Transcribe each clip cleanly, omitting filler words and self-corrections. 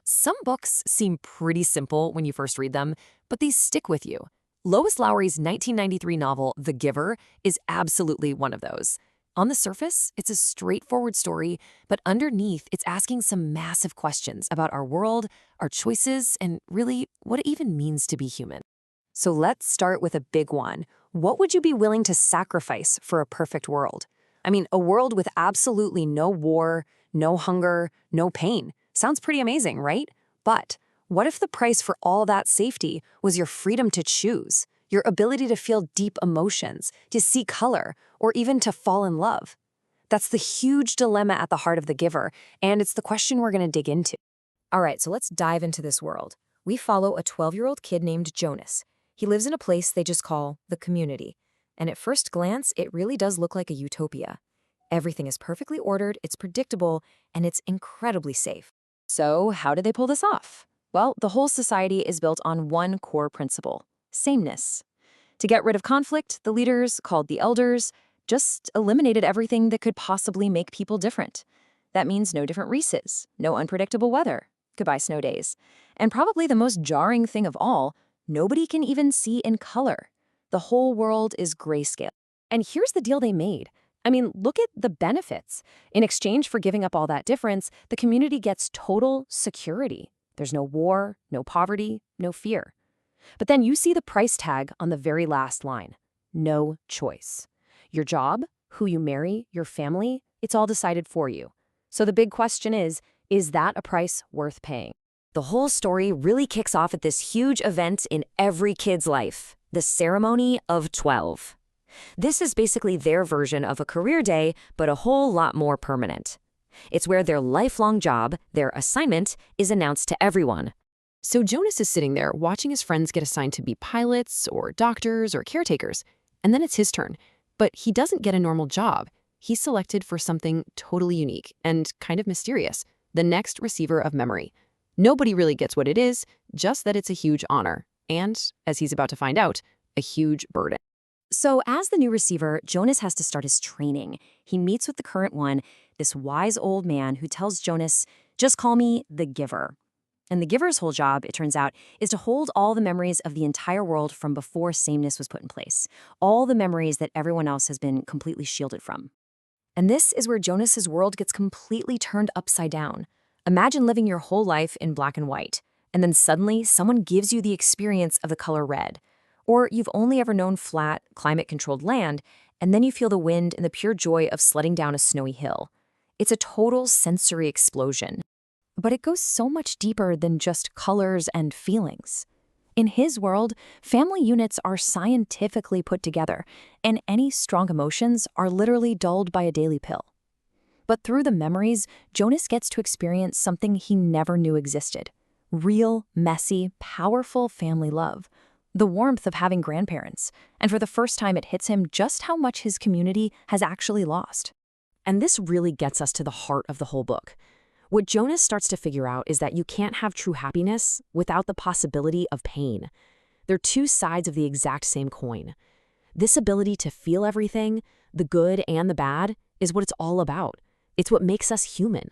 Some books seem pretty simple when you first read them, but these stick with you. Lois Lowry's 1993 novel, The Giver, is absolutely one of those. On the surface, it's a straightforward story, but underneath, it's asking some massive questions about our world, our choices, and really what it even means to be human. So let's start with a big one. What would you be willing to sacrifice for a perfect world? I mean, a world with absolutely no war, no hunger, no pain. Sounds pretty amazing, right? But what if the price for all that safety was your freedom to choose, your ability to feel deep emotions, to see color, or even to fall in love? That's the huge dilemma at the heart of The Giver, and it's the question we're going to dig into. All right, so let's dive into this world. We follow a 12-year-old kid named Jonas. He lives in a place they just call the community. And at first glance, it really does look like a utopia. Everything is perfectly ordered, it's predictable, and it's incredibly safe. So how did they pull this off? Well, the whole society is built on one core principle: sameness. To get rid of conflict, the leaders, called the elders, just eliminated everything that could possibly make people different. That means no different races, no unpredictable weather, goodbye snow days. And probably the most jarring thing of all, nobody can even see in color. The whole world is grayscale. And here's the deal they made. I mean, look at the benefits. In exchange for giving up all that difference, the community gets total security. There's no war, no poverty, no fear. But then you see the price tag on the very last line. No choice. Your job, who you marry, your family, it's all decided for you. So the big question is that a price worth paying? The whole story really kicks off at this huge event in every kid's life, the ceremony of 12. This is basically their version of a career day, but a whole lot more permanent. It's where their lifelong job, their assignment, is announced to everyone. So Jonas is sitting there watching his friends get assigned to be pilots or doctors or caretakers, and then it's his turn. But he doesn't get a normal job. He's selected for something totally unique and kind of mysterious, the next receiver of memory. Nobody really gets what it is, just that it's a huge honor, and, as he's about to find out, a huge burden. So as the new receiver, Jonas has to start his training. He meets with the current one, this wise old man who tells Jonas, just call me the Giver. And the Giver's whole job, it turns out, is to hold all the memories of the entire world from before sameness was put in place. All the memories that everyone else has been completely shielded from. And this is where Jonas's world gets completely turned upside down. Imagine living your whole life in black and white, and then suddenly someone gives you the experience of the color red. Or you've only ever known flat, climate-controlled land, and then you feel the wind and the pure joy of sledding down a snowy hill. It's a total sensory explosion. But it goes so much deeper than just colors and feelings. In his world, family units are scientifically put together, and any strong emotions are literally dulled by a daily pill. But through the memories, Jonas gets to experience something he never knew existed. Real, messy, powerful family love. The warmth of having grandparents, and for the first time it hits him just how much his community has actually lost. And this really gets us to the heart of the whole book. What Jonas starts to figure out is that you can't have true happiness without the possibility of pain. They're two sides of the exact same coin. This ability to feel everything, the good and the bad, is what it's all about. It's what makes us human.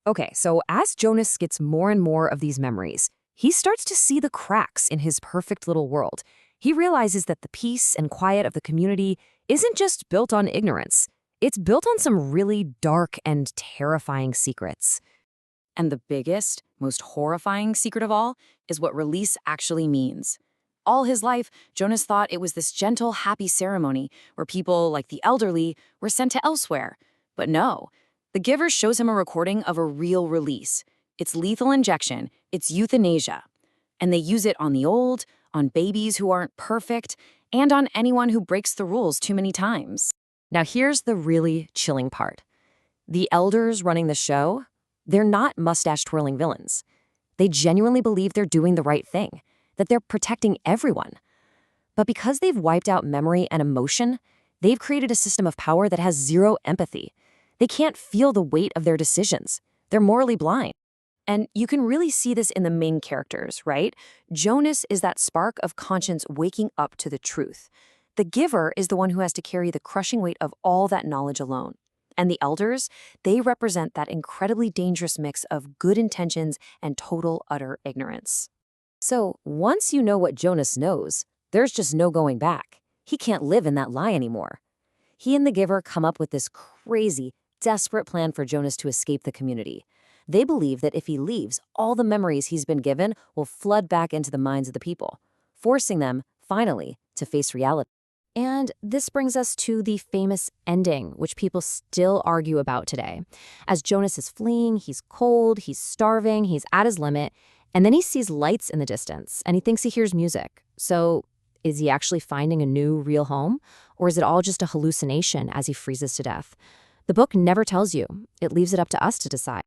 Okay, so as Jonas gets more and more of these memories, he starts to see the cracks in his perfect little world. He realizes that the peace and quiet of the community isn't just built on ignorance. It's built on some really dark and terrifying secrets. And the biggest, most horrifying secret of all is what release actually means. All his life, Jonas thought it was this gentle, happy ceremony where people, like the elderly, were sent to elsewhere. But no, the Giver shows him a recording of a real release. It's lethal injection, it's euthanasia. And they use it on the old, on babies who aren't perfect, and on anyone who breaks the rules too many times. Now here's the really chilling part. The elders running the show, they're not mustache-twirling villains. They genuinely believe they're doing the right thing, that they're protecting everyone. But because they've wiped out memory and emotion, they've created a system of power that has zero empathy. They can't feel the weight of their decisions. They're morally blind. And you can really see this in the main characters, right? Jonas is that spark of conscience waking up to the truth. The Giver is the one who has to carry the crushing weight of all that knowledge alone. And the elders, they represent that incredibly dangerous mix of good intentions and total, utter ignorance. So once you know what Jonas knows, there's just no going back. He can't live in that lie anymore. He and the giver come up with this crazy, desperate plan for Jonas to escape the community. They believe that if he leaves, all the memories he's been given will flood back into the minds of the people, forcing them, finally, to face reality. And this brings us to the famous ending, which people still argue about today. As Jonas is fleeing, he's cold, he's starving, he's at his limit, and then he sees lights in the distance, and he thinks he hears music. So is he actually finding a new, real home? Or is it all just a hallucination as he freezes to death? The book never tells you. It leaves it up to us to decide.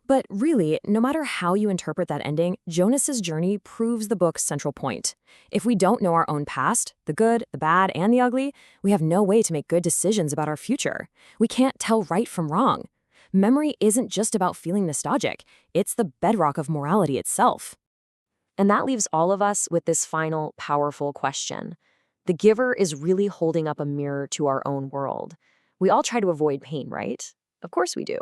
But really, no matter how you interpret that ending, Jonas's journey proves the book's central point. If we don't know our own past, the good, the bad, and the ugly, we have no way to make good decisions about our future. We can't tell right from wrong. Memory isn't just about feeling nostalgic. It's the bedrock of morality itself. And that leaves all of us with this final, powerful question. The giver is really holding up a mirror to our own world. We all try to avoid pain, right? Of course we do.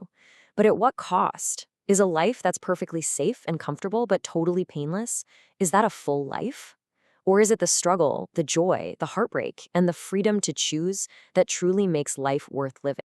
But at what cost? Is a life that's perfectly safe and comfortable but totally painless, is that a full life? Or is it the struggle, the joy, the heartbreak, and the freedom to choose that truly makes life worth living?